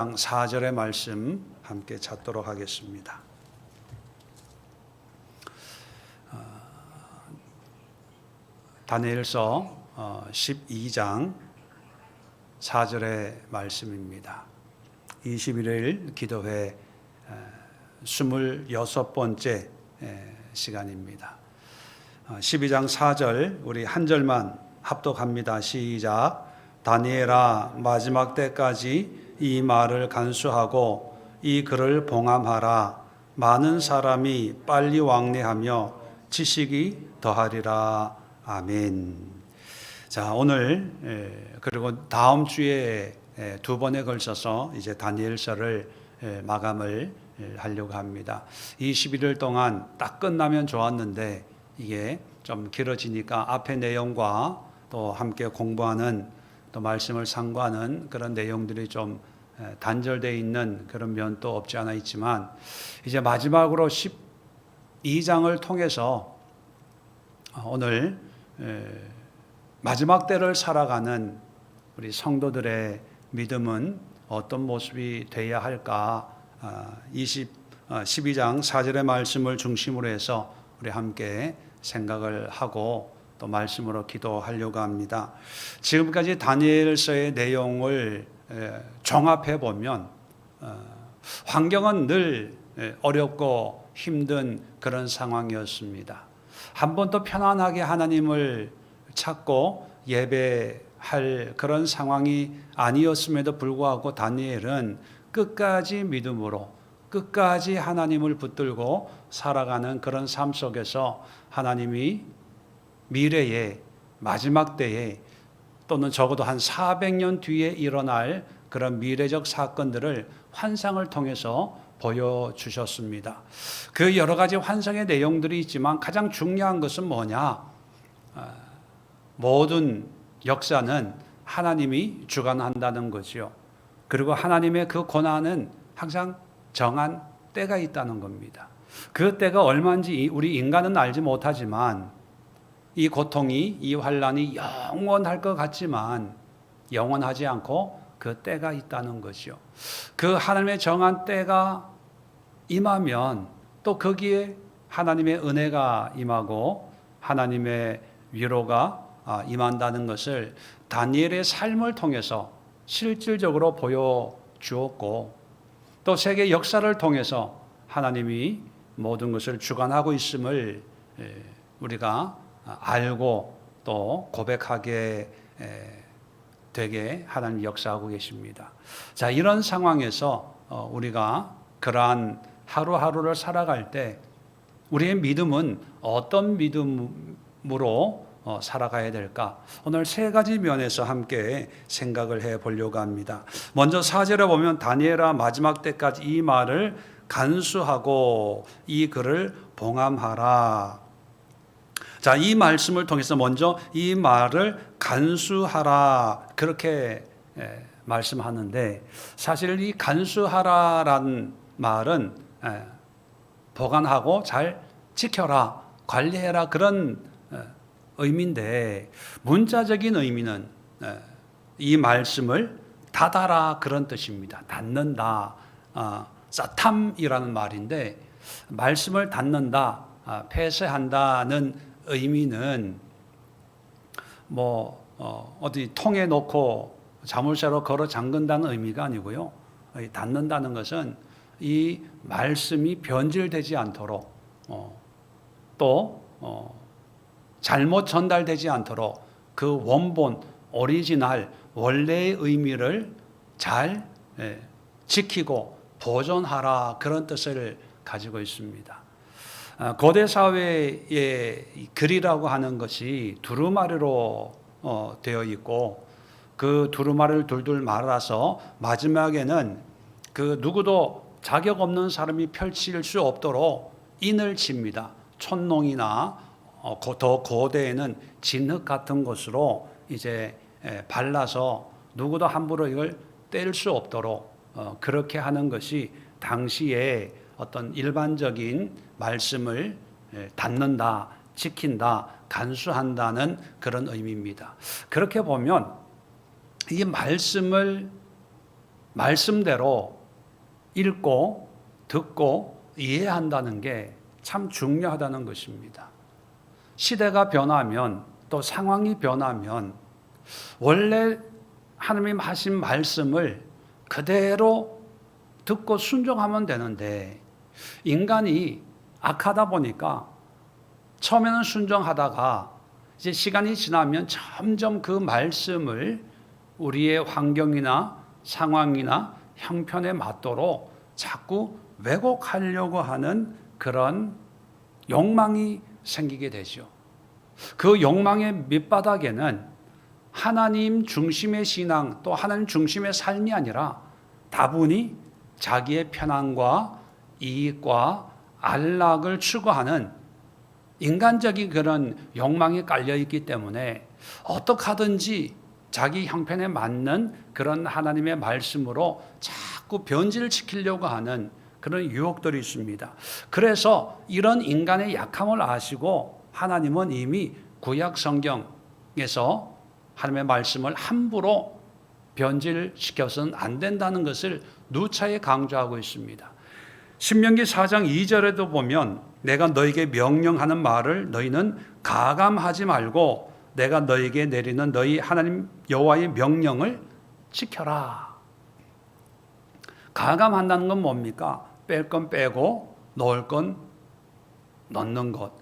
4절의 말씀 함께 찾도록 하겠습니다. 다니엘서 12장 4절의 말씀입니다. 21일 기도회 26번째 시간입니다. 12장 4절 우리 한 절만 합독합니다. 시작. 다니엘아, 마지막 때까지 이 말을 간수하고 이 글을 봉함하라. 많은 사람이 빨리 왕래하며 지식이 더하리라. 아멘. 자, 오늘 그리고 다음 주에 두 번에 걸쳐서 이제 다니엘서를 마감을 하려고 합니다. 이 11일 동안 딱 끝나면 좋았는데 이게 좀 길어지니까 앞의 내용과 또 함께 공부하는 또 말씀을 상고하는 그런 내용들이 좀 단절되어 있는 그런 면도 없지 않아 있지만 이제 마지막으로 12장을 통해서 오늘 마지막 때를 살아가는 우리 성도들의 믿음은 어떤 모습이 되어야 할까 12장 4절의 말씀을 중심으로 해서 우리 함께 생각을 하고 또 말씀으로 기도하려고 합니다. 지금까지 다니엘서의 내용을 종합해 보면 환경은 늘 어렵고 힘든 그런 상황이었습니다. 한 번도 편안하게 하나님을 찾고 예배할 그런 상황이 아니었음에도 불구하고 다니엘은 끝까지 믿음으로 끝까지 하나님을 붙들고 살아가는 그런 삶 속에서 하나님이 미래에 마지막 때에 또는 적어도 한 400년 뒤에 일어날 그런 미래적 사건들을 환상을 통해서 보여주셨습니다. 그 여러 가지 환상의 내용들이 있지만 가장 중요한 것은 뭐냐? 모든 역사는 하나님이 주관한다는 거죠. 그리고 하나님의 그 권한은 항상 정한 때가 있다는 겁니다. 그 때가 얼마인지 우리 인간은 알지 못하지만 이 고통이, 이 환란이 영원할 것 같지만 영원하지 않고 그 때가 있다는 것이요. 그 하나님의 정한 때가 임하면 또 거기에 하나님의 은혜가 임하고 하나님의 위로가 임한다는 것을 다니엘의 삶을 통해서 실질적으로 보여주었고 또 세계 역사를 통해서 하나님이 모든 것을 주관하고 있음을 우리가 알고 또 고백하게 되게 하나님 역사하고 계십니다. 자, 이런 상황에서 우리가 그러한 하루하루를 살아갈 때 우리의 믿음은 어떤 믿음으로 살아가야 될까? 오늘 세 가지 면에서 함께 생각을 해 보려고 합니다. 먼저 4절에 보면 다니엘아 마지막 때까지 이 말을 간수하고 이 글을 봉함하라. 자, 이 말씀을 통해서 먼저 이 말을 간수하라 그렇게 말씀하는데 사실 이 간수하라라는 말은 보관하고 잘 지켜라, 관리해라 그런 의미인데 문자적인 의미는 이 말씀을 닫아라 그런 뜻입니다. 닫는다, 사탐이라는 말인데 말씀을 닫는다, 폐쇄한다는 의미는 어디 통에 놓고 자물쇠로 걸어 잠근다는 의미가 아니고요. 닫는다는 것은 이 말씀이 변질되지 않도록 또 잘못 전달되지 않도록 그 원본 오리지널 원래의 의미를 잘 지키고 보존하라 그런 뜻을 가지고 있습니다. 고대 사회의 글이라고 하는 것이 두루마리로 되어 있고 그 두루마리를 둘둘 말아서 마지막에는 그 누구도 자격 없는 사람이 펼칠 수 없도록 인을 칩니다. 촌농이나 더 고대에는 진흙 같은 것으로 이제 발라서 누구도 함부로 이걸 뗄 수 없도록 그렇게 하는 것이 당시에 어떤 일반적인 말씀을 닫는다, 지킨다, 간수한다는 그런 의미입니다. 그렇게 보면 이 말씀을 말씀대로 읽고 듣고 이해한다는 게 참 중요하다는 것입니다. 시대가 변하면 또 상황이 변하면 원래 하나님 하신 말씀을 그대로 듣고 순종하면 되는데 인간이 악하다 보니까 처음에는 순종하다가 이제 시간이 지나면 점점 그 말씀을 우리의 환경이나 상황이나 형편에 맞도록 자꾸 왜곡하려고 하는 그런 욕망이 생기게 되죠. 그 욕망의 밑바닥에는 하나님 중심의 신앙 또 하나님 중심의 삶이 아니라 다분히 자기의 편안과 이익과 안락을 추구하는 인간적인 그런 욕망이 깔려 있기 때문에 어떻게 하든지 자기 형편에 맞는 그런 하나님의 말씀으로 자꾸 변질시키려고 하는 그런 유혹들이 있습니다. 그래서 이런 인간의 약함을 아시고 하나님은 이미 구약 성경에서 하나님의 말씀을 함부로 변질시켜서는 안 된다는 것을 누차게 강조하고 있습니다. 신명기 4장 2절에도 보면 내가 너에게 명령하는 말을 너희는 가감하지 말고 내가 너에게 내리는 너희 하나님 여호와의 명령을 지켜라. 가감한다는 건 뭡니까? 뺄 건 빼고 넣을 건 넣는 것.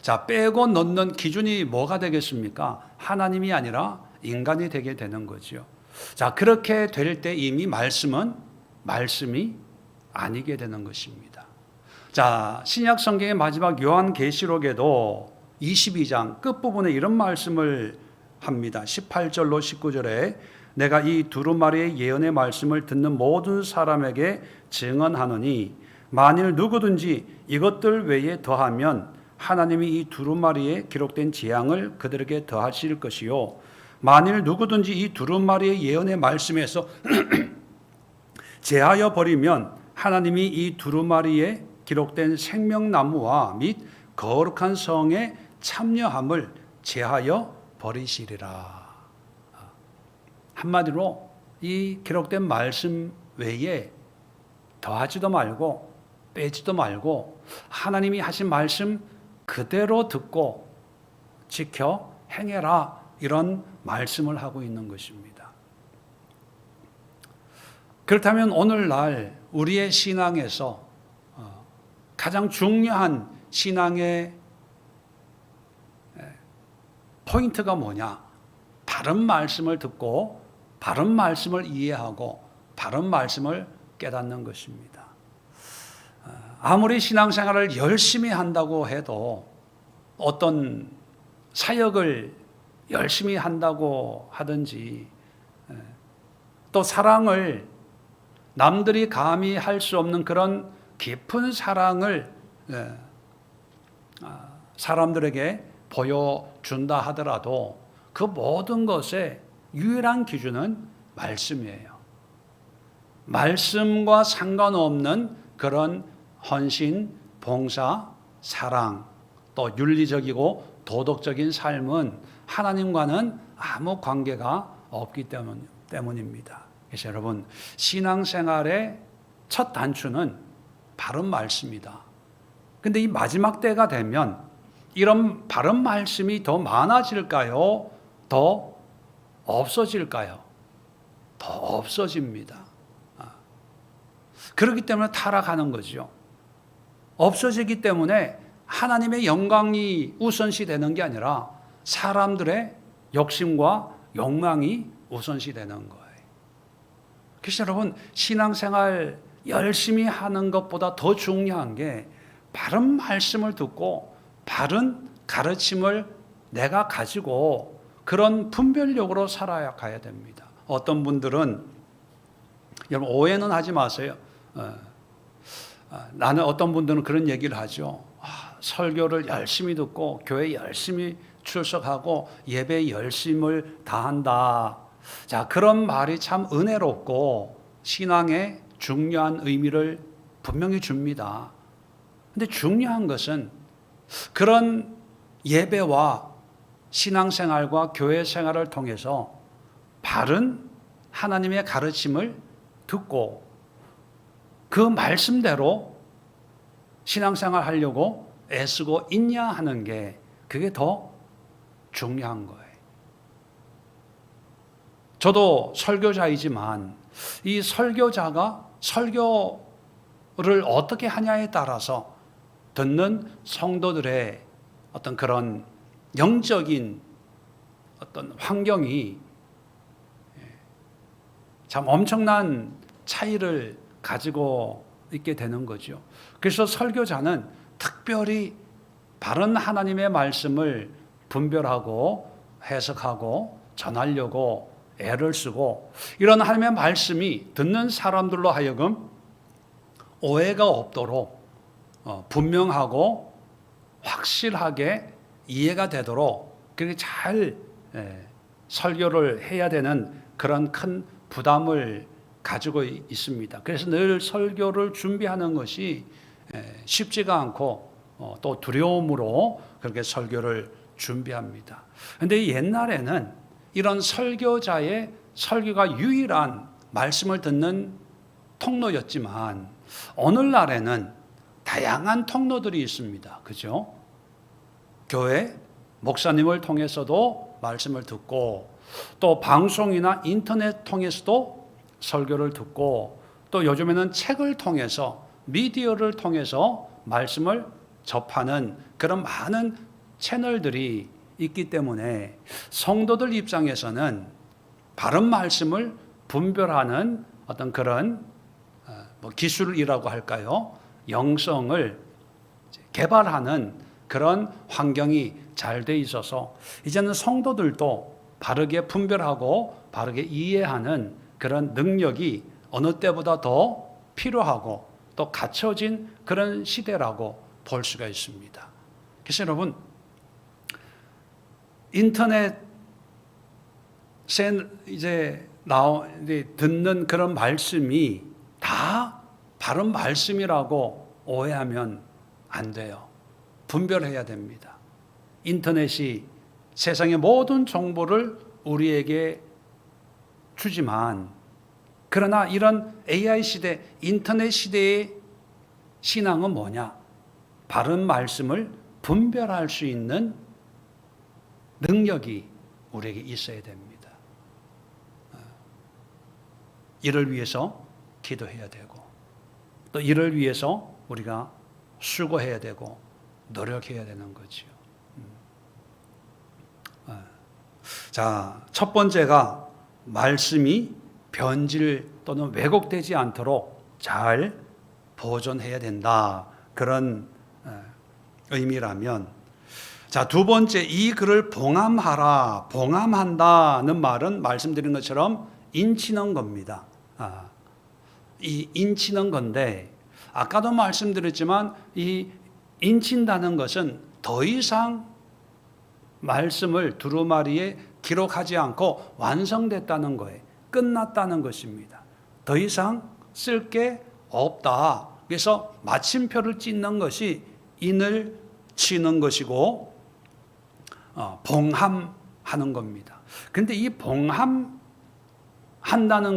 자, 빼고 넣는 기준이 뭐가 되겠습니까? 하나님이 아니라 인간이 되게 되는 거죠. 자, 그렇게 될 때 이미 말씀은 말씀이 아니게 되는 것입니다. 자, 신약 성경의 마지막 요한계시록에도 22장 끝부분에 이런 말씀을 합니다. 18절로 19절에 내가 이 두루마리의 예언의 말씀을 듣는 모든 사람에게 증언하노니 만일 누구든지 이것들 외에 더하면 하나님이 이 두루마리에 기록된 재앙을 그들에게 더하실 것이요 만일 누구든지 이 두루마리의 예언의 말씀에서 제하여 버리면 하나님이 이 두루마리에 기록된 생명나무와 및 거룩한 성에 참여함을 제하여 버리시리라. 한마디로 이 기록된 말씀 외에 더하지도 말고 빼지도 말고 하나님이 하신 말씀 그대로 듣고 지켜 행해라, 이런 말씀을 하고 있는 것입니다. 그렇다면 오늘날 우리의 신앙에서 가장 중요한 신앙의 포인트가 뭐냐? 바른 말씀을 듣고 바른 말씀을 이해하고 바른 말씀을 깨닫는 것입니다. 아무리 신앙생활을 열심히 한다고 해도 어떤 사역을 열심히 한다고 하든지 또 사랑을 남들이 감히 할 수 없는 그런 깊은 사랑을 사람들에게 보여준다 하더라도 그 모든 것의 유일한 기준은 말씀이에요. 말씀과 상관없는 그런 헌신, 봉사, 사랑, 또 윤리적이고 도덕적인 삶은 하나님과는 아무 관계가 없기 때문입니다. 그래서 여러분, 신앙생활의 첫 단추는 바른 말씀이다. 근데 이 마지막 때가 되면 이런 바른 말씀이 더 많아질까요? 더 없어질까요? 더 없어집니다. 그렇기 때문에 타락하는 거죠. 없어지기 때문에 하나님의 영광이 우선시 되는 게 아니라 사람들의 욕심과 욕망이 우선시 되는 거예요. 그래서 여러분, 신앙생활 열심히 하는 것보다 더 중요한 게 바른 말씀을 듣고 바른 가르침을 내가 가지고 그런 분별력으로 살아가야 됩니다. 어떤 분들은, 여러분 오해는 하지 마세요. 나는 어떤 분들은 그런 얘기를 하죠. 설교를 열심히 듣고 교회 열심히 출석하고 예배에 열심을 다한다. 자, 그런 말이 참 은혜롭고 신앙에 중요한 의미를 분명히 줍니다. 근데 중요한 것은 그런 예배와 신앙생활과 교회 생활을 통해서 바른 하나님의 가르침을 듣고 그 말씀대로 신앙생활 하려고 애쓰고 있냐 하는 게 그게 더 중요한 거예요. 저도 설교자이지만 이 설교자가 설교를 어떻게 하냐에 따라서 듣는 성도들의 어떤 그런 영적인 어떤 환경이 참 엄청난 차이를 가지고 있게 되는 거죠. 그래서 설교자는 특별히 바른 하나님의 말씀을 분별하고 해석하고 전하려고 애를 쓰고, 이런 하나님의 말씀이 듣는 사람들로 하여금 오해가 없도록 분명하고 확실하게 이해가 되도록 그렇게 잘 설교를 해야 되는 그런 큰 부담을 가지고 있습니다. 그래서 늘 설교를 준비하는 것이 쉽지가 않고 또 두려움으로 그렇게 설교를 준비합니다. 그런데 옛날에는 이런 설교자의 설교가 유일한 말씀을 듣는 통로였지만 오늘날에는 다양한 통로들이 있습니다. 그죠? 교회 목사님을 통해서도 말씀을 듣고, 또 방송이나 인터넷 통해서도 설교를 듣고, 또 요즘에는 책을 통해서 미디어를 통해서 말씀을 접하는 그런 많은 채널들이 있기 때문에 성도들 입장에서는 바른 말씀을 분별하는 어떤 그런 기술이라고 할까요? 영성을 개발하는 그런 환경이 잘 돼 있어서 이제는 성도들도 바르게 분별하고 바르게 이해하는 그런 능력이 어느 때보다 더 필요하고 또 갖춰진 그런 시대라고 볼 수가 있습니다. 그래서 여러분, 인터넷에 이제 듣는 그런 말씀이 다 바른 말씀이라고 오해하면 안 돼요. 분별해야 됩니다. 인터넷이 세상의 모든 정보를 우리에게 주지만, 그러나 이런 AI 시대, 인터넷 시대의 신앙은 뭐냐? 바른 말씀을 분별할 수 있는 능력이 우리에게 있어야 됩니다. 이를 위해서 기도해야 되고, 또 이를 위해서 우리가 수고해야 되고 노력해야 되는 거죠. 자, 첫 번째가 말씀이 변질 또는 왜곡되지 않도록 잘 보존해야 된다, 그런 의미라면, 자, 두 번째, 이 글을 봉함하라. 봉함한다는 말은 말씀드린 것처럼 인치는 겁니다. 이 인치는 건데, 아까도 말씀드렸지만 이 인친다는 것은 더 이상 말씀을 두루마리에 기록하지 않고 완성됐다는 거예요. 끝났다는 것입니다. 더 이상 쓸 게 없다. 그래서 마침표를 찍는 것이 인을 치는 것이고 봉함하는 겁니다. 그런데 이 봉함한다는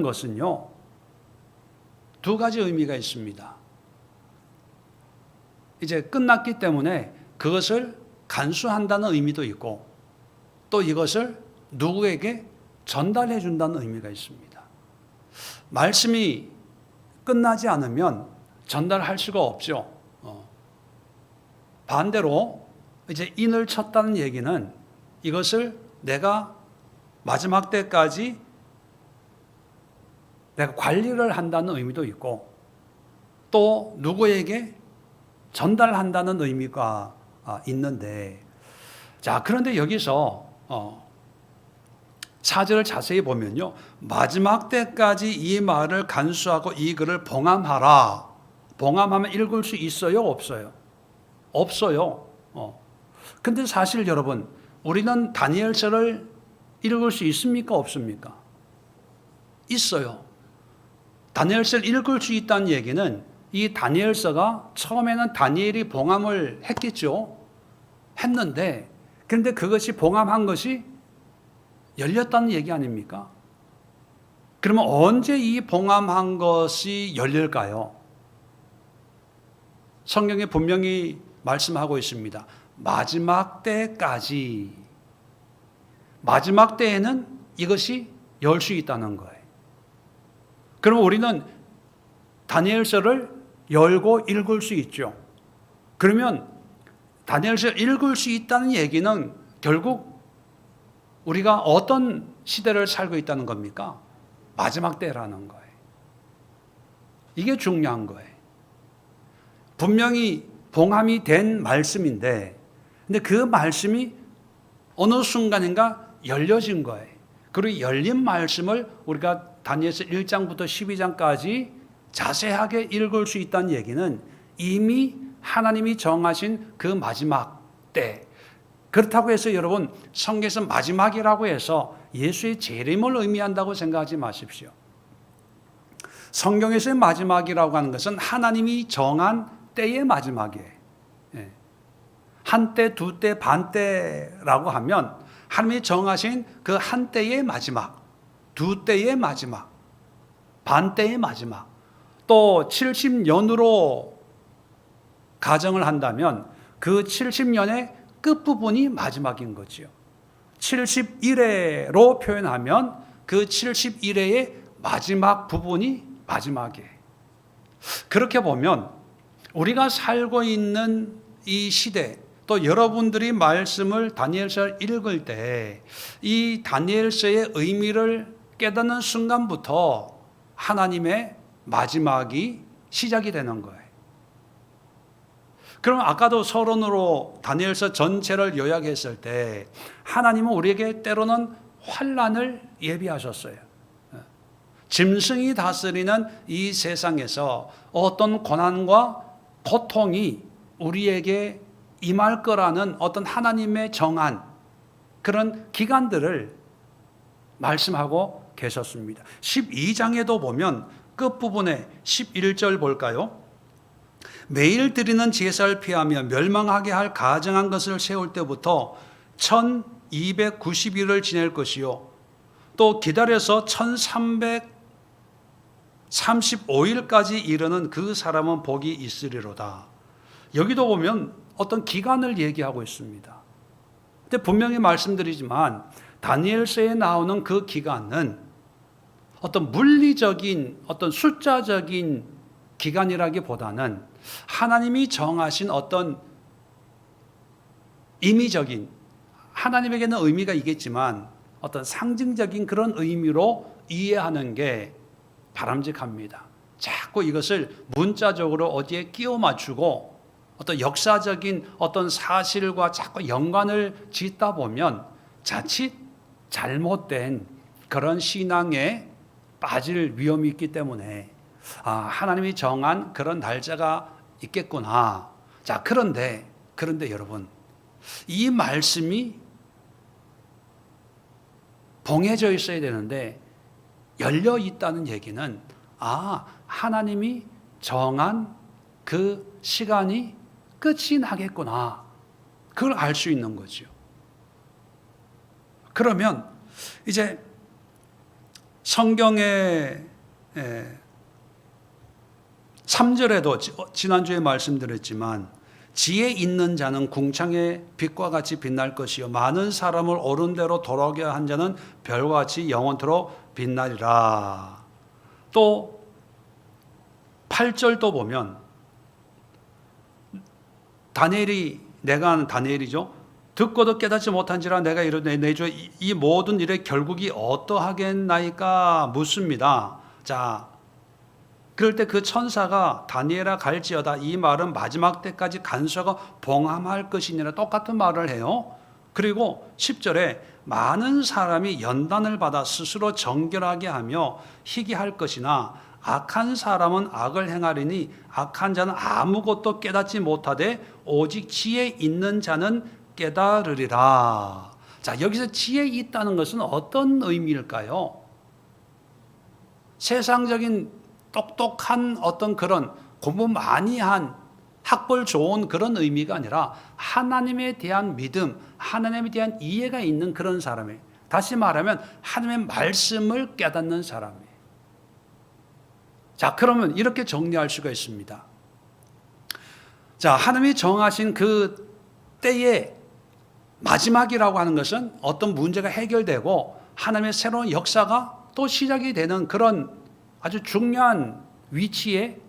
것은요, 두 가지 의미가 있습니다. 이제 끝났기 때문에 그것을 간수한다는 의미도 있고, 또 이것을 누구에게 전달해 준다는 의미가 있습니다. 말씀이 끝나지 않으면 전달할 수가 없죠. 반대로 이제 인을 쳤다는 얘기는 이것을 내가 마지막 때까지 내가 관리를 한다는 의미도 있고, 또 누구에게 전달한다는 의미가 있는데, 자, 그런데 여기서 4절을 자세히 보면요, 마지막 때까지 이 말을 간수하고 이 글을 봉함하라. 봉함하면 읽을 수 있어요, 없어요? 없어요. 근데 사실 여러분, 우리는 다니엘서를 읽을 수 있습니까, 없습니까? 있어요. 다니엘서를 읽을 수 있다는 얘기는 이 다니엘서가 처음에는 다니엘이 봉함을 했겠죠. 했는데, 그런데 그것이 봉함한 것이 열렸다는 얘기 아닙니까? 그러면 언제 이 봉함한 것이 열릴까요? 성경에 분명히 말씀하고 있습니다. 마지막 때까지. 마지막 때에는 이것이 열 수 있다는 거예요. 그럼 우리는 다니엘서를 열고 읽을 수 있죠. 그러면 다니엘서 읽을 수 있다는 얘기는 결국 우리가 어떤 시대를 살고 있다는 겁니까? 마지막 때라는 거예요. 이게 중요한 거예요. 분명히 봉함이 된 말씀인데, 근데 그 말씀이 어느 순간인가 열려진 거예요. 그리고 열린 말씀을 우리가 다니엘서 1장부터 12장까지 자세하게 읽을 수 있다는 얘기는 이미 하나님이 정하신 그 마지막 때. 그렇다고 해서 여러분 성경에서 마지막이라고 해서 예수의 재림을 의미한다고 생각하지 마십시오. 성경에서의 마지막이라고 하는 것은 하나님이 정한 때의 마지막이에요. 한때, 두때, 반때라고 하면 하나님이 정하신 그 한때의 마지막, 두때의 마지막, 반때의 마지막, 또 70년으로 가정을 한다면 그 70년의 끝부분이 마지막인 거지요. 71회로 표현하면 그 71회의 마지막 부분이 마지막이에요. 그렇게 보면 우리가 살고 있는 이 시대, 또 여러분들이 말씀을 다니엘서를 읽을 때 이 다니엘서의 의미를 깨닫는 순간부터 하나님의 마지막이 시작이 되는 거예요. 그럼 아까도 서론으로 다니엘서 전체를 요약했을 때 하나님은 우리에게 때로는 환난을 예비하셨어요. 짐승이 다스리는 이 세상에서 어떤 고난과 고통이 우리에게 임할 거라는 어떤 하나님의 정한 그런 기간들을 말씀하고 계셨습니다. 12장에도 보면 끝부분에 11절 볼까요? 매일 드리는 제사를 피하며 멸망하게 할 가증한 것을 세울 때부터 1290일을 지낼 것이요 또 기다려서 1335일까지 이르는 그 사람은 복이 있으리로다. 여기도 보면 어떤 기간을 얘기하고 있습니다. 근데 분명히 말씀드리지만 다니엘서에 나오는 그 기간은 어떤 물리적인 어떤 숫자적인 기간이라기보다는 하나님이 정하신 어떤 임의적인, 하나님에게는 의미가 있겠지만 어떤 상징적인 그런 의미로 이해하는 게 바람직합니다. 자꾸 이것을 문자적으로 어디에 끼워 맞추고 어떤 역사적인 어떤 사실과 자꾸 연관을 짓다 보면 자칫 잘못된 그런 신앙에 빠질 위험이 있기 때문에 하나님이 정한 그런 날짜가 있겠구나. 자, 그런데 여러분, 이 말씀이 봉해져 있어야 되는데 열려 있다는 얘기는 하나님이 정한 그 시간이 끝이 나겠구나. 그걸 알 수 있는 거죠. 그러면 이제 성경의 3절에도 지난주에 말씀드렸지만 지혜 있는 자는 궁창의 빛과 같이 빛날 것이요 많은 사람을 옳은 대로 돌아오게 한 자는 별과 같이 영원토록 빛나리라. 또 8절도 보면 다니엘이, 내가 아는 다니엘이죠. 듣고도 깨닫지 못한지라 내가 이르되 내 주 이 모든 일의 결국이 어떠하겠나이까 묻습니다. 자, 그럴 때 그 천사가 다니엘아 갈지어다, 이 말은 마지막 때까지 간수가 봉함할 것이니라, 똑같은 말을 해요. 그리고 10절에 많은 사람이 연단을 받아 스스로 정결하게 하며 희귀할 것이나 악한 사람은 악을 행하리니 악한 자는 아무것도 깨닫지 못하되 오직 지혜 있는 자는 깨달으리라. 자, 여기서 지혜 있다는 것은 어떤 의미일까요? 세상적인 똑똑한 어떤 그런 공부 많이 한 학벌 좋은 그런 의미가 아니라 하나님에 대한 믿음, 하나님에 대한 이해가 있는 그런 사람이에요. 다시 말하면 하나님의 말씀을 깨닫는 사람이에요. 자, 그러면 이렇게 정리할 수가 있습니다. 자, 하나님이 정하신 그 때의 마지막이라고 하는 것은 어떤 문제가 해결되고 하나님의 새로운 역사가 또 시작이 되는 그런 아주 중요한 위치에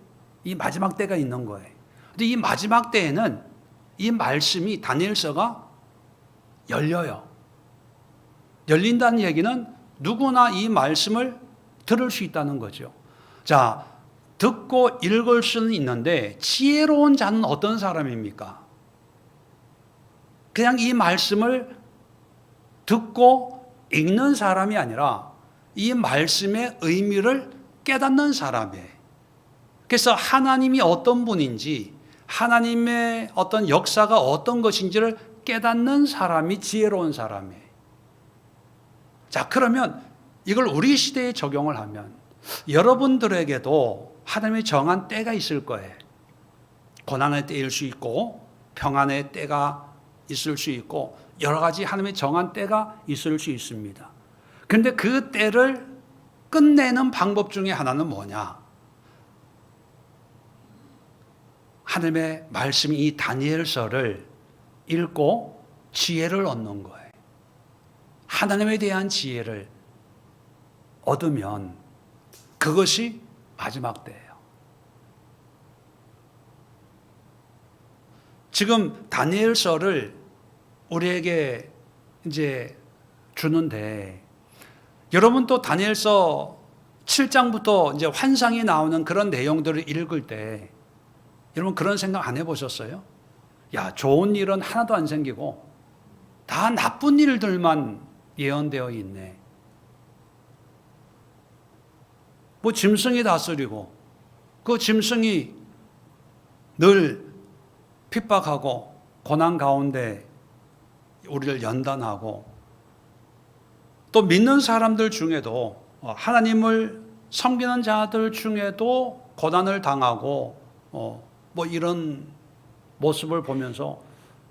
이 마지막 때가 있는 거예요. 근데 이 마지막 때에는 이 말씀이 다니엘서가 열려요. 열린다는 얘기는 누구나 이 말씀을 들을 수 있다는 거죠. 자, 듣고 읽을 수는 있는데 지혜로운 자는 어떤 사람입니까? 그냥 이 말씀을 듣고 읽는 사람이 아니라 이 말씀의 의미를 깨닫는 사람이에요. 그래서 하나님이 어떤 분인지, 하나님의 어떤 역사가 어떤 것인지를 깨닫는 사람이 지혜로운 사람이에요. 자, 그러면 이걸 우리 시대에 적용을 하면 여러분들에게도 하나님이 정한 때가 있을 거예요. 고난의 때일 수 있고 평안의 때가 있을 수 있고 여러 가지 하나님의 정한 때가 있을 수 있습니다. 그런데 그 때를 끝내는 방법 중에 하나는 뭐냐? 하나님의 말씀이 이 다니엘서를 읽고 지혜를 얻는 거예요. 하나님에 대한 지혜를 얻으면 그것이 마지막 때예요. 지금 다니엘서를 우리에게 이제 주는데 여러분 또 다니엘서 7장부터 이제 환상이 나오는 그런 내용들을 읽을 때 여러분 그런 생각 안 해보셨어요? 야, 좋은 일은 하나도 안 생기고 다 나쁜 일들만 예언되어 있네. 뭐 짐승이 다스리고 그 짐승이 늘 핍박하고 고난 가운데 우리를 연단하고 또 믿는 사람들 중에도 하나님을 섬기는 자들 중에도 고난을 당하고 뭐 이런 모습을 보면서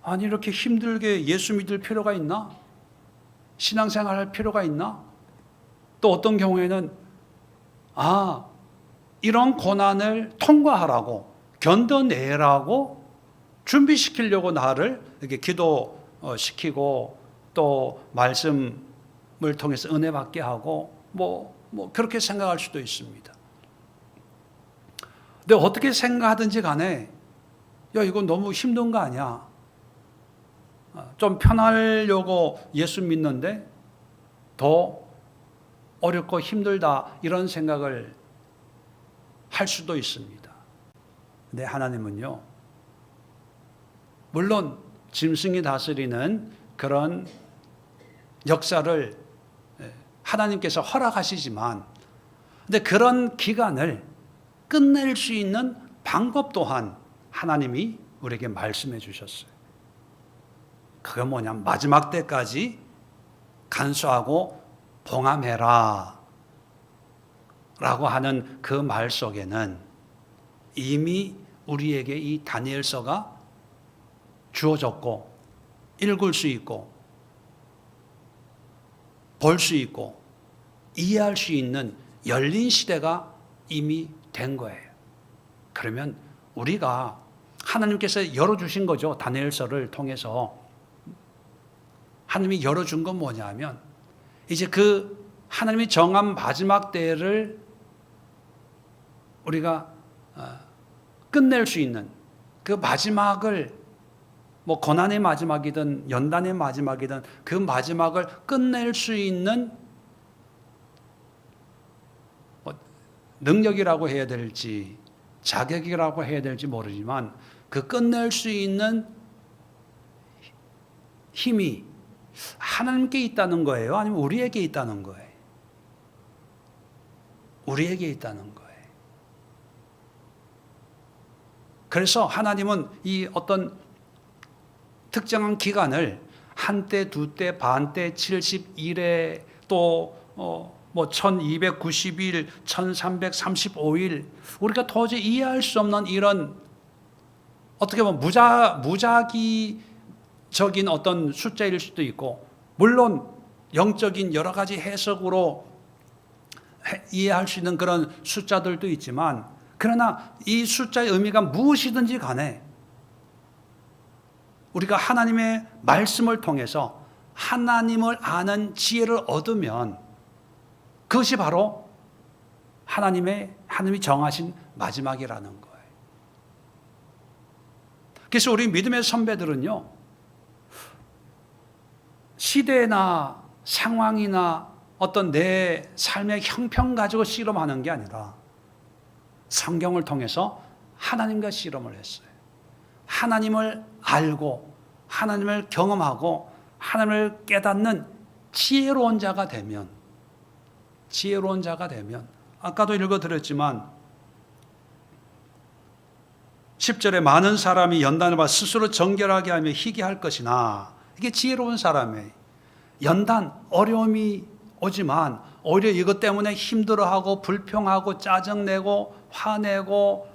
아니 이렇게 힘들게 예수 믿을 필요가 있나? 신앙생활 할 필요가 있나? 또 어떤 경우에는 이런 고난을 통과하라고 견뎌내라고 준비시키려고 나를 이렇게 기도시키고 또 말씀을 통해서 은혜 받게 하고 뭐 그렇게 생각할 수도 있습니다. 근데 어떻게 생각하든지 간에 야, 이거 너무 힘든 거 아니야? 좀 편하려고 예수 믿는데 더 어렵고 힘들다 이런 생각을 할 수도 있습니다. 근데 하나님은요, 물론 짐승이 다스리는 그런 역사를 하나님께서 허락하시지만 근데 그런 기간을 끝낼 수 있는 방법 또한 하나님이 우리에게 말씀해 주셨어요. 그게 뭐냐면 마지막 때까지 간수하고 봉함해라 라고 하는 그 말 속에는 이미 우리에게 이 다니엘서가 주어졌고 읽을 수 있고 볼 수 있고 이해할 수 있는 열린 시대가 이미 된 거예요. 그러면 우리가 하나님께서 열어주신 거죠. 다니엘서를 통해서 하나님이 열어준 건 뭐냐면 이제 그 하나님이 정한 마지막 때를 우리가 끝낼 수 있는 그 마지막을 뭐 고난의 마지막이든 연단의 마지막이든 그 마지막을 끝낼 수 있는 능력이라고 해야 될지 자격이라고 해야 될지 모르지만 그 끝낼 수 있는 힘이 하나님께 있다는 거예요? 아니면 우리에게 있다는 거예요? 우리에게 있다는 거예요. 그래서 하나님은 이 어떤 특정한 기간을 한때, 두때, 반때, 70일에 또 뭐 1290일, 1335일 우리가 도저히 이해할 수 없는 이런 어떻게 보면 무작위적인 어떤 숫자일 수도 있고 물론 영적인 여러 가지 해석으로 이해할 수 있는 그런 숫자들도 있지만, 그러나 이 숫자의 의미가 무엇이든지 간에 우리가 하나님의 말씀을 통해서 하나님을 아는 지혜를 얻으면 그것이 바로 하나님이 정하신 마지막이라는 거예요. 그래서 우리 믿음의 선배들은요, 시대나 상황이나 어떤 내 삶의 형편 가지고 씨름하는 게 아니라 성경을 통해서 하나님과 씨름을 했어요. 하나님을 알고 하나님을 경험하고 하나님을 깨닫는 지혜로운 자가 되면 아까도 읽어드렸지만 10절에 많은 사람이 연단을 받아 스스로 정결하게 하며 희귀할 것이나, 이게 지혜로운 사람의 연단, 어려움이 오지만 오히려 이것 때문에 힘들어하고 불평하고 짜증내고 화내고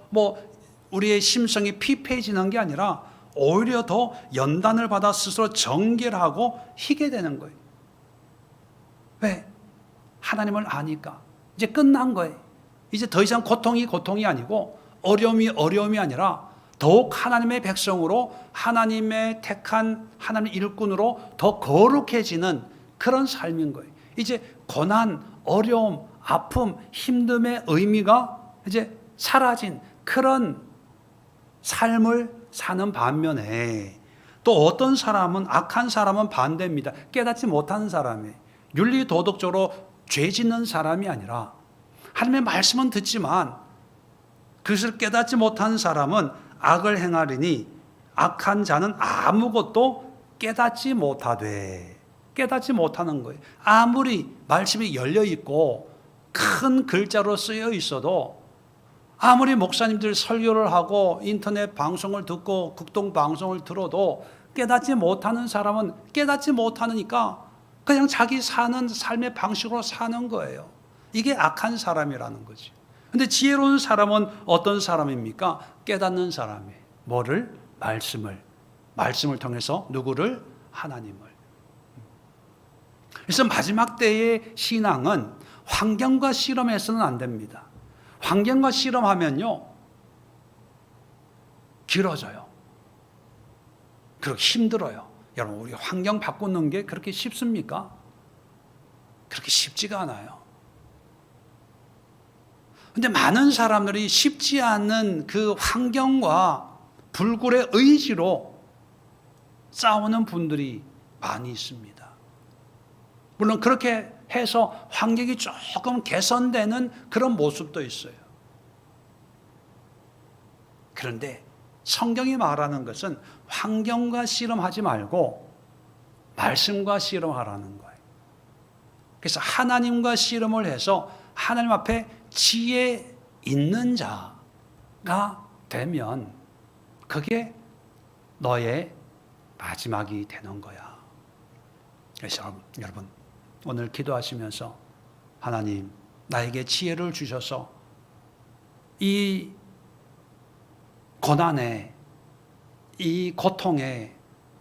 우리의 심성이 피폐해지는 게 아니라 오히려 더 연단을 받아 스스로 정결하고 희게 되는 거예요. 왜? 하나님을 아니까. 이제 끝난 거예요. 이제 더 이상 고통이 아니고 어려움이 아니라 더욱 하나님의 백성으로, 하나님의 택한 하나님의 일꾼으로 더 거룩해지는 그런 삶인 거예요. 이제 고난, 어려움, 아픔, 힘듦의 의미가 이제 사라진 그런 삶을 사는 반면에, 또 어떤 사람은, 악한 사람은 반대입니다. 깨닫지 못하는 사람이, 윤리 도덕적으로 죄 짓는 사람이 아니라 하나님의 말씀은 듣지만 그것을 깨닫지 못하는 사람은 악을 행하리니 악한 자는 아무것도 깨닫지 못하는 거예요. 아무리 말씀이 열려 있고 큰 글자로 쓰여 있어도, 아무리 목사님들 설교를 하고 인터넷 방송을 듣고 극동 방송을 들어도 깨닫지 못하는 사람은 깨닫지 못하니까 그냥 자기 사는 삶의 방식으로 사는 거예요. 이게 악한 사람이라는 거지. 근데 지혜로운 사람은 어떤 사람입니까? 깨닫는 사람이에요. 뭐를? 말씀을 통해서 누구를? 하나님을. 그래서 마지막 때의 신앙은 환경과 씨름해서는 안 됩니다. 환경과 씨름하면요, 길어져요. 그리고 힘들어요. 여러분, 우리 환경 바꾸는 게 그렇게 쉽습니까? 그렇게 쉽지가 않아요. 근데 많은 사람들이 쉽지 않은 그 환경과 불굴의 의지로 싸우는 분들이 많이 있습니다. 물론 그렇게 해서 환경이 조금 개선되는 그런 모습도 있어요. 그런데 성경이 말하는 것은 환경과 씨름하지 말고 말씀과 씨름하라는 거예요. 그래서 하나님과 씨름을 해서 하나님 앞에 지혜 있는 자가 되면 그게 너의 마지막이 되는 거야. 그래서 여러분, 오늘 기도하시면서 하나님, 나에게 지혜를 주셔서 이 고난에, 이 고통에,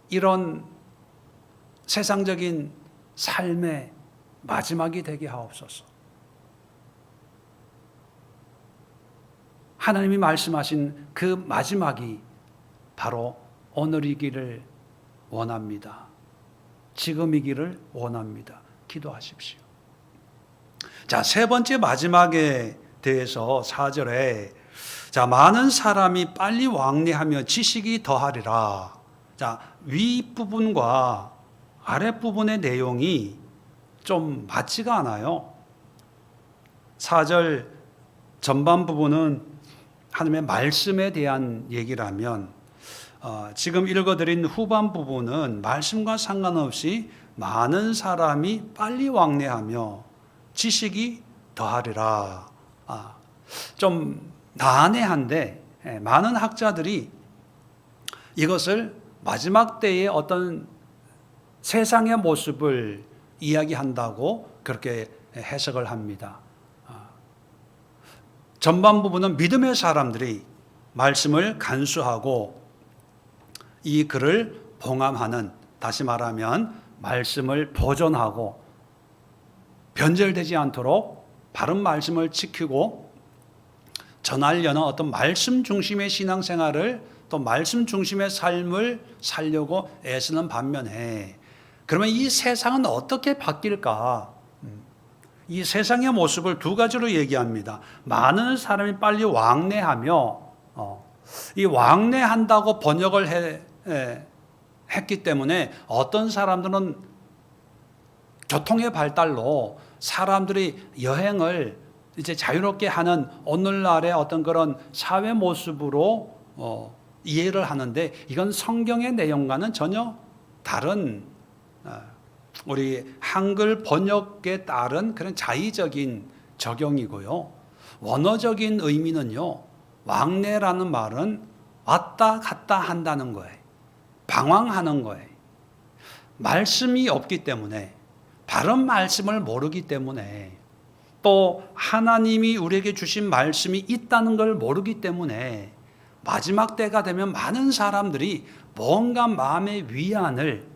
이런 세상적인 삶의 마지막이 되게 하옵소서. 하나님이 말씀하신 그 마지막이 바로 오늘이기를 원합니다. 지금이기를 원합니다. 기도하십시오. 자, 세 번째 마지막에 대해서 4절에 많은 사람이 빨리 왕래하며 지식이 더하리라. 윗부분과 아랫부분의 내용이 좀 맞지가 않아요. 4절 전반 부분은 하나님의 말씀에 대한 얘기라면, 지금 읽어드린 후반 부분은 말씀과 상관없이 많은 사람이 빨리 왕래하며 지식이 더하리라. 좀 난해한데, 많은 학자들이 이것을 마지막 때의 어떤 세상의 모습을 이야기한다고 그렇게 해석을 합니다. 전반 부분은 믿음의 사람들이 말씀을 간수하고 이 글을 봉함하는, 다시 말하면 말씀을 보존하고 변절되지 않도록 바른 말씀을 지키고 전하려는 어떤 말씀 중심의 신앙생활을 또 말씀 중심의 삶을 살려고 애쓰는 반면에 그러면 이 세상은 어떻게 바뀔까? 이 세상의 모습을 두 가지로 얘기합니다. 많은 사람이 빨리 왕래하며 이 왕래한다고 번역을 했기 때문에 어떤 사람들은 교통의 발달로 사람들이 여행을 이제 자유롭게 하는 오늘날의 어떤 그런 사회 모습으로 이해를 하는데 이건 성경의 내용과는 전혀 다른 우리 한글 번역에 따른 그런 자의적인 적용이고요. 원어적인 의미는요. 왕래라는 말은 왔다 갔다 한다는 거예요. 방황하는 거예요. 말씀이 없기 때문에 바른 말씀을 모르기 때문에 또 하나님이 우리에게 주신 말씀이 있다는 걸 모르기 때문에 마지막 때가 되면 많은 사람들이 뭔가 마음의 위안을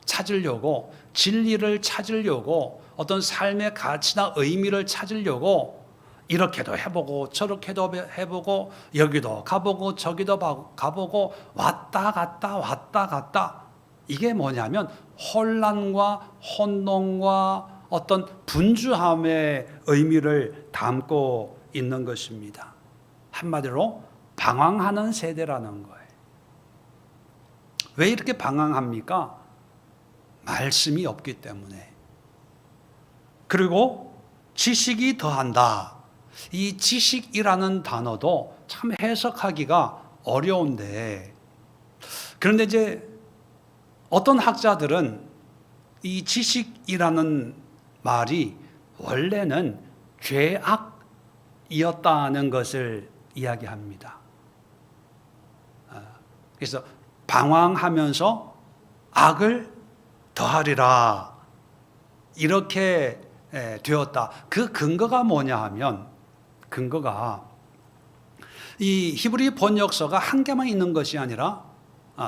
찾으려고 진리를 찾으려고 어떤 삶의 가치나 의미를 찾으려고 이렇게도 해보고 저렇게도 해보고 여기도 가보고 저기도 가보고 왔다 갔다 이게 뭐냐면 혼란과 혼돈과 어떤 분주함의 의미를 담고 있는 것입니다. 한마디로 방황하는 세대라는 거예요. 왜 이렇게 방황합니까? 말씀이 없기 때문에. 그리고 지식이 더한다. 이 지식이라는 단어도 참 해석하기가 어려운데 그런데 이제 어떤 학자들은 이 지식이라는 말이 원래는 죄악이었다는 것을 이야기합니다. 그래서 방황하면서 악을 더하리라 이렇게 되었다. 그 근거가 뭐냐 하면 근거가 이 히브리 번역서가 한 개만 있는 것이 아니라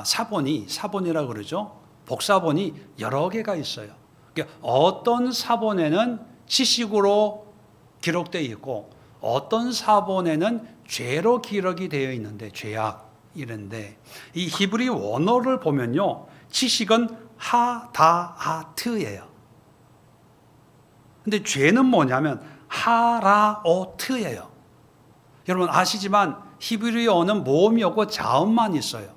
사본이라고 그러죠. 복사본이 여러 개가 있어요. 그러니까 어떤 사본에는 지식으로 기록되어 있고 어떤 사본에는 죄로 기록이 되어 있는데 죄악 이런데 이 히브리 원어를 보면요. 지식은 하다아트예요. 근데 죄는 뭐냐면 하라오트예요. 여러분 아시지만 히브리어는 모음이 없고 자음만 있어요.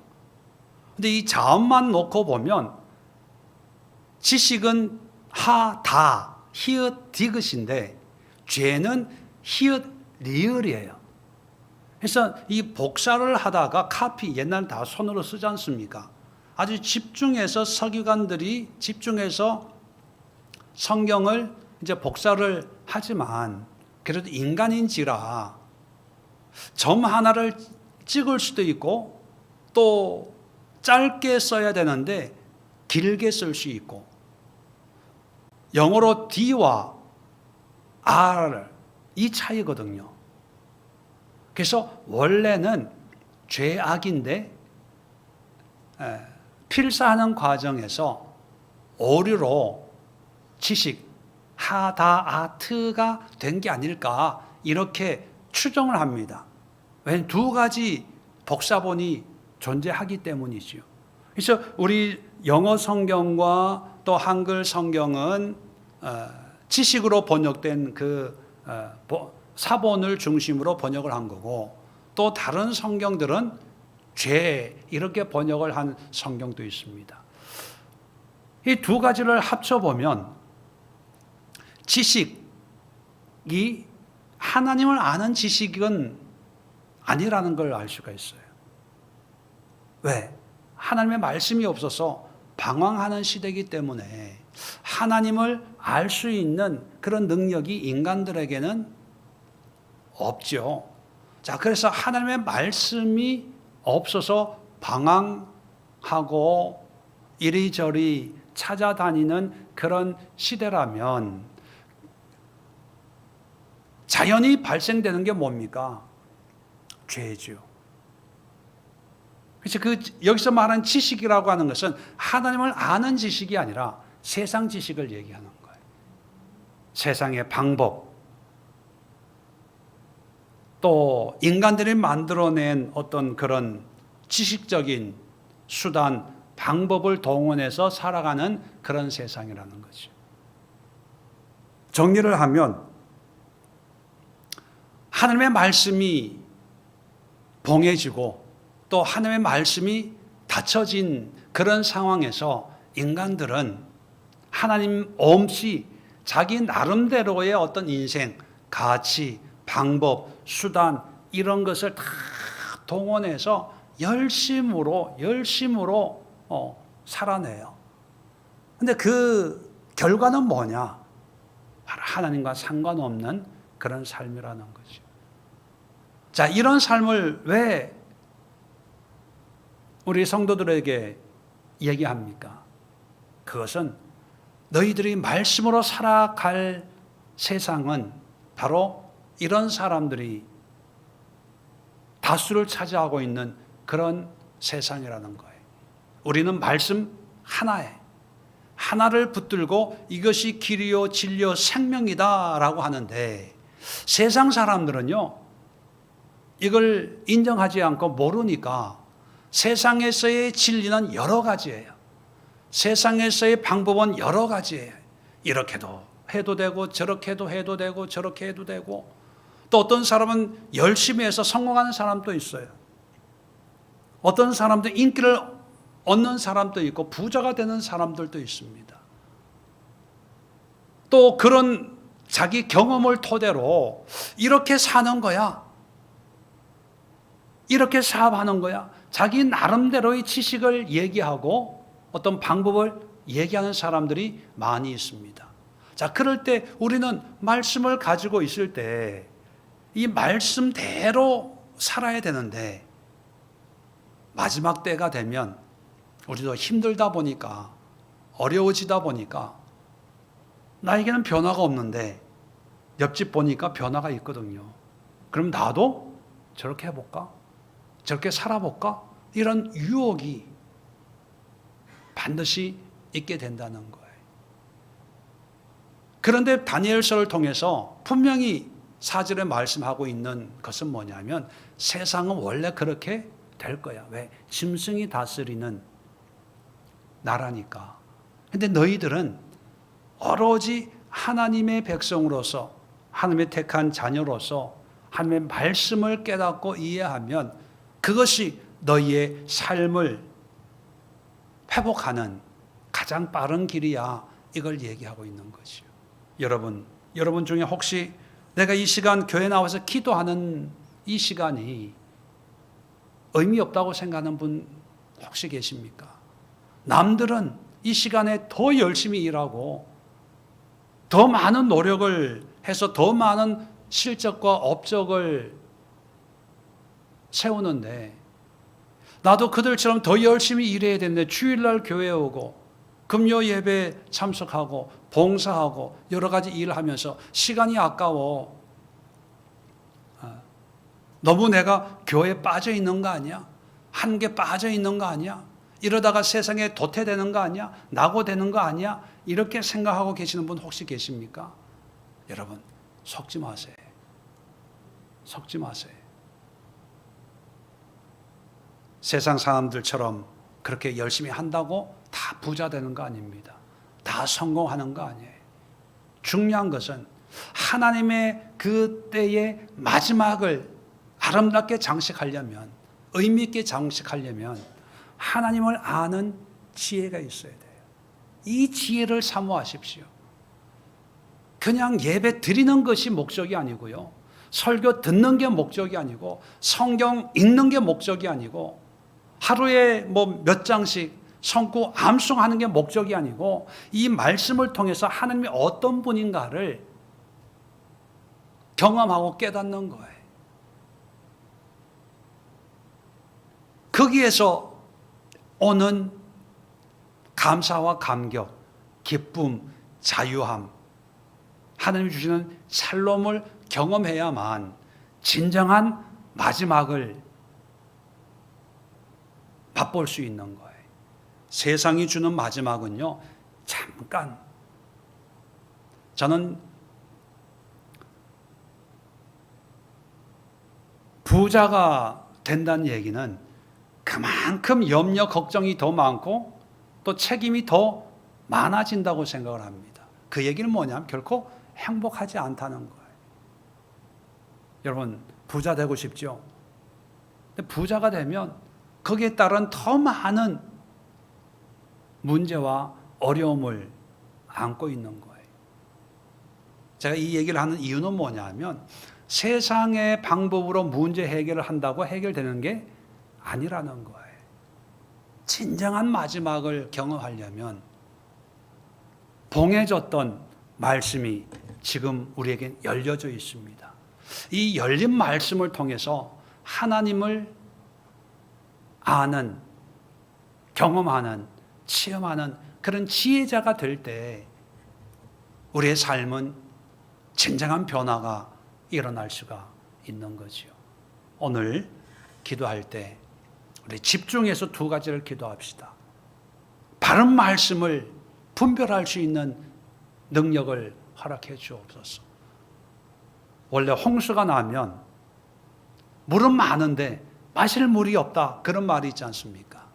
근데 이 자음만 놓고 보면 지식은 하다, 히읗, 디귿인데 죄는 히읗, 리을이에요. 그래서 이 복사를 하다가 카피, 옛날 다 손으로 쓰지 않습니까? 아주 집중해서 서기관들이 집중해서 성경을 이제 복사를 하지만 그래도 인간인지라 점 하나를 찍을 수도 있고 또 짧게 써야 되는데 길게 쓸 수 있고 영어로 D와 R 이 차이거든요. 그래서 원래는 죄악인데 필사하는 과정에서 오류로 지식 하다아트가 된 게 아닐까 이렇게 추정을 합니다. 왜냐하면 두 가지 복사본이 존재하기 때문이죠. 그래서 우리 영어 성경과 또 한글 성경은 지식으로 번역된 그 사본을 중심으로 번역을 한 거고 또 다른 성경들은 죄 이렇게 번역을 한 성경도 있습니다. 이 두 가지를 합쳐보면 지식이 하나님을 아는 지식은 아니라는 걸 알 수가 있어요. 왜? 하나님의 말씀이 없어서 방황하는 시대이기 때문에 하나님을 알 수 있는 그런 능력이 인간들에게는 없죠. 자, 그래서 하나님의 말씀이 없어서 방황하고 이리저리 찾아다니는 그런 시대라면 자연히 발생되는 게 뭡니까? 죄죠. 그래서 여기서 말하는 지식이라고 하는 것은 하나님을 아는 지식이 아니라 세상 지식을 얘기하는 거예요. 세상의 방법, 또 인간들이 만들어낸 어떤 그런 지식적인 수단, 방법을 동원해서 살아가는 그런 세상이라는 거죠. 정리를 하면 하나님의 말씀이 봉해지고 또 하나님의 말씀이 닫혀진 그런 상황에서 인간들은 하나님 없이 자기 나름대로의 어떤 인생, 가치, 방법, 수단 이런 것을 다 동원해서 열심으로 살아내요. 근데 그 결과는 뭐냐? 바로 하나님과 상관없는 그런 삶이라는 거죠. 자, 이런 삶을 왜 우리 성도들에게 얘기합니까? 그것은 너희들이 말씀으로 살아갈 세상은 바로 이런 사람들이 다수를 차지하고 있는 그런 세상이라는 거예요. 우리는 말씀 하나를 붙들고 이것이 길이요 진리요 생명이다라고 하는데 세상 사람들은요 이걸 인정하지 않고 모르니까 세상에서의 진리는 여러 가지예요. 세상에서의 방법은 여러 가지예요. 이렇게도 해도 되고 저렇게도 해도 되고 저렇게 해도 되고 또 어떤 사람은 열심히 해서 성공하는 사람도 있어요. 어떤 사람도 인기를 얻는 사람도 있고 부자가 되는 사람들도 있습니다. 또 그런 자기 경험을 토대로 이렇게 사는 거야. 이렇게 사업하는 거야. 자기 나름대로의 지식을 얘기하고 어떤 방법을 얘기하는 사람들이 많이 있습니다. 자, 그럴 때 우리는 말씀을 가지고 있을 때 이 말씀대로 살아야 되는데 마지막 때가 되면 우리도 힘들다 보니까 어려워지다 보니까 나에게는 변화가 없는데 옆집 보니까 변화가 있거든요. 그럼 나도 저렇게 해볼까? 저렇게 살아볼까? 이런 유혹이 반드시 있게 된다는 거예요. 그런데 다니엘서를 통해서 분명히 4절에 말씀하고 있는 것은 뭐냐면 세상은 원래 그렇게 될 거야. 왜? 짐승이 다스리는 나라니까. 근데 너희들은 오로지 하나님의 백성으로서 하나님의 택한 자녀로서 하나님의 말씀을 깨닫고 이해하면 그것이 너희의 삶을 회복하는 가장 빠른 길이야. 이걸 얘기하고 있는 거죠. 여러분 중에 혹시 내가 이 시간 교회 나와서 기도하는 이 시간이 의미 없다고 생각하는 분 혹시 계십니까? 남들은 이 시간에 더 열심히 일하고 더 많은 노력을 해서 더 많은 실적과 업적을 세우는데 나도 그들처럼 더 열심히 일해야 되는데 주일날 교회에 오고 금요 예배에 참석하고 봉사하고 여러 가지 일을 하면서 시간이 아까워. 너무 내가 교회에 빠져 있는 거 아니야? 한계 빠져 있는 거 아니야? 이러다가 세상에 도태되는 거 아니야? 낙오되는 거 아니야? 이렇게 생각하고 계시는 분 혹시 계십니까? 여러분, 속지 마세요. 속지 마세요. 세상 사람들처럼 그렇게 열심히 한다고 다 부자 되는 거 아닙니다. 다 성공하는 거 아니에요. 중요한 것은 하나님의 그 때의 마지막을 아름답게 장식하려면, 의미 있게 장식하려면 하나님을 아는 지혜가 있어야 돼요. 이 지혜를 사모하십시오. 그냥 예배 드리는 것이 목적이 아니고요. 설교 듣는 게 목적이 아니고 성경 읽는 게 목적이 아니고 하루에 몇 장씩 성구 암송하는 게 목적이 아니고 이 말씀을 통해서 하나님이 어떤 분인가를 경험하고 깨닫는 거예요. 거기에서 오는 감사와 감격, 기쁨, 자유함, 하나님이 주시는 샬롬을 경험해야만 진정한 마지막을 맛볼 수 있는 거예요. 세상이 주는 마지막은요, 잠깐. 저는 부자가 된다는 얘기는 그만큼 염려, 걱정이 더 많고 또 책임이 더 많아진다고 생각을 합니다. 그 얘기는 뭐냐면 결코 행복하지 않다는 거예요. 여러분, 부자 되고 싶죠? 근데 부자가 되면 거기에 따른 더 많은 문제와 어려움을 안고 있는 거예요. 제가 이 얘기를 하는 이유는 뭐냐면 세상의 방법으로 문제 해결을 한다고 해결되는 게 아니라는 거예요. 진정한 마지막을 경험하려면 봉해졌던 말씀이 지금 우리에게 열려져 있습니다. 이 열린 말씀을 통해서 하나님을 아는, 경험하는, 체험하는 그런 지혜자가 될 때 우리의 삶은 진정한 변화가 일어날 수가 있는 거지요. 오늘 기도할 때 우리 집중해서 두 가지를 기도합시다. 바른 말씀을 분별할 수 있는 능력을 허락해 주옵소서. 원래 홍수가 나면 물은 많은데 마실 물이 없다, 그런 말이 있지 않습니까?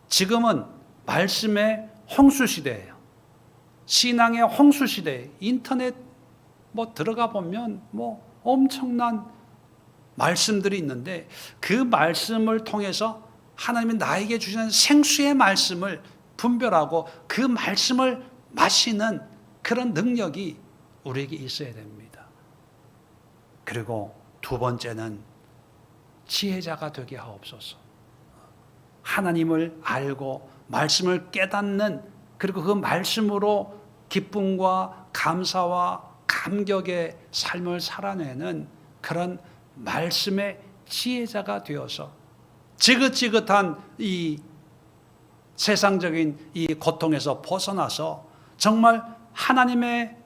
지금은 말씀의 홍수 시대예요. 신앙의 홍수 시대. 인터넷 들어가 보면 엄청난 말씀들이 있는데 그 말씀을 통해서 하나님이 나에게 주시는 생수의 말씀을 분별하고 그 말씀을 마시는 그런 능력이 우리에게 있어야 됩니다. 그리고 두 번째는 지혜자가 되게 하옵소서. 하나님을 알고 말씀을 깨닫는, 그리고 그 말씀으로 기쁨과 감사와 감격의 삶을 살아내는 그런 말씀의 지혜자가 되어서 지긋지긋한 이 세상적인 이 고통에서 벗어나서 정말 하나님의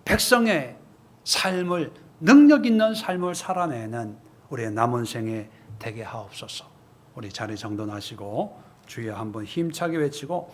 백성의 삶을, 능력 있는 삶을 살아내는 우리의 남은 생에 되게 하옵소서. 우리 자리 정돈하시고 주여 한번 힘차게 외치고